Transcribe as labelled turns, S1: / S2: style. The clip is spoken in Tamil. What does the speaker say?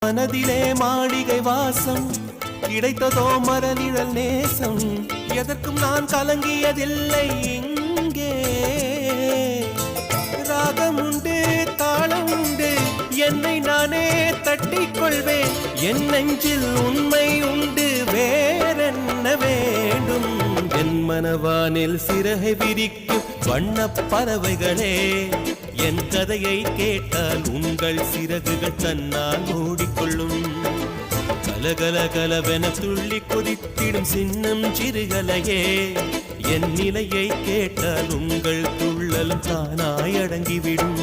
S1: மனதிலே மாளிகை வாசம் கிடைத்ததோ மரநிழல் நேசம் எதற்கும் நான் கலங்கியதில்லை இங்கே ராகம் உண்டு தாளம் உண்டு என்னை நானே தட்டிக் கொள்வேன் என் நெஞ்சில் உண்மை உண்டு வேறென்ன வேண்டும் என் மனவானில் சிறகை விரிக்கும் வண்ணப் பறவைகளே என் கதையை கேட்டால் உங்கள் சிறகுகள் தன்னால் மூடிக்கொள்ளும் கலகல கலவென துள்ளி கொதித்திடும் சின்னம் சிறுகலையே என் நிலையை கேட்டால் உங்கள் துள்ளலும் தானாய் அடங்கிவிடும்